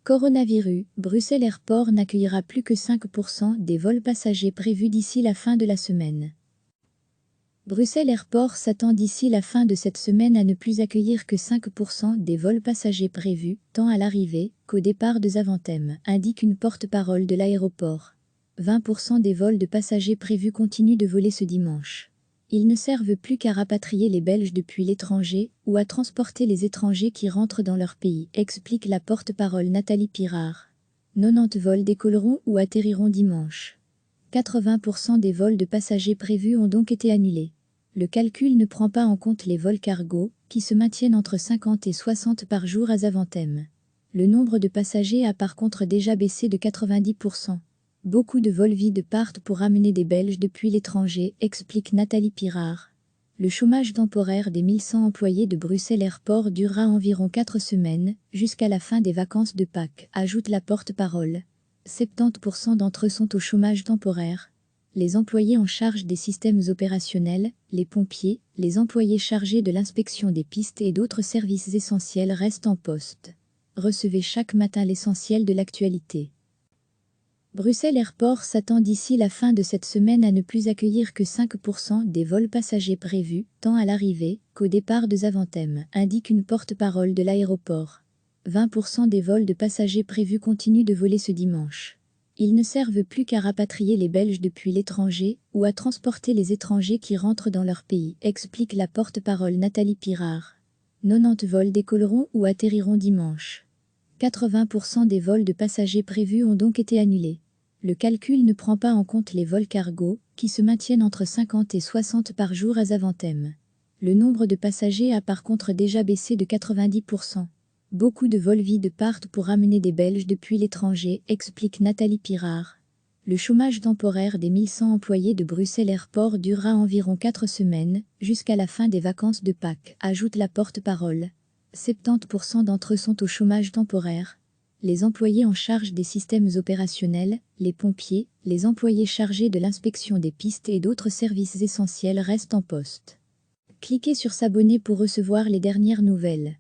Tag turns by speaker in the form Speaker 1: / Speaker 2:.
Speaker 1: Coronavirus, Bruxelles Airport n'accueillera plus que 5% des vols passagers prévus d'ici la fin de la semaine. Bruxelles Airport s'attend d'ici la fin de cette semaine à ne plus accueillir que 5% des vols passagers prévus, tant à l'arrivée qu'au départ de Zaventem, indique une porte-parole de l'aéroport. 20% des vols de passagers prévus continuent de voler ce dimanche. Ils ne servent plus qu'à rapatrier les Belges depuis l'étranger ou à transporter les étrangers qui rentrent dans leur pays, explique la porte-parole Nathalie Pirard. 90 vols décolleront ou atterriront dimanche. 80% des vols de passagers prévus ont donc été annulés. Le calcul ne prend pas en compte les vols cargo, qui se maintiennent entre 50 et 60 par jour à Zaventem. Le nombre de passagers a par contre déjà baissé de 90%. Beaucoup de vols vides partent pour ramener des Belges depuis l'étranger, explique Nathalie Pirard. Le chômage temporaire des 1100 employés de Bruxelles Airport durera environ 4 semaines, jusqu'à la fin des vacances de Pâques, ajoute la porte-parole. 70% d'entre eux sont au chômage temporaire. Les employés en charge des systèmes opérationnels, les pompiers, les employés chargés de l'inspection des pistes et d'autres services essentiels restent en poste. Recevez chaque matin l'essentiel de l'actualité. Bruxelles Airport s'attend d'ici la fin de cette semaine à ne plus accueillir que 5% des vols passagers prévus, tant à l'arrivée qu'au départ de Zaventem, indique une porte-parole de l'aéroport. 20% des vols de passagers prévus continuent de voler ce dimanche. Ils ne servent plus qu'à rapatrier les Belges depuis l'étranger ou à transporter les étrangers qui rentrent dans leur pays, explique la porte-parole Nathalie Pirard. 90 vols décolleront ou atterriront dimanche. 80% des vols de passagers prévus ont donc été annulés. Le calcul ne prend pas en compte les vols cargo, qui se maintiennent entre 50 et 60 par jour à Zaventem. Le nombre de passagers a par contre déjà baissé de 90%. Beaucoup de vols vides partent pour ramener des Belges depuis l'étranger, explique Nathalie Pirard. Le chômage temporaire des 1100 employés de Bruxelles Airport durera environ 4 semaines, jusqu'à la fin des vacances de Pâques, ajoute la porte-parole. 70% d'entre eux sont au chômage temporaire. Les employés en charge des systèmes opérationnels, les pompiers, les employés chargés de l'inspection des pistes et d'autres services essentiels restent en poste. Cliquez sur s'abonner pour recevoir les dernières nouvelles.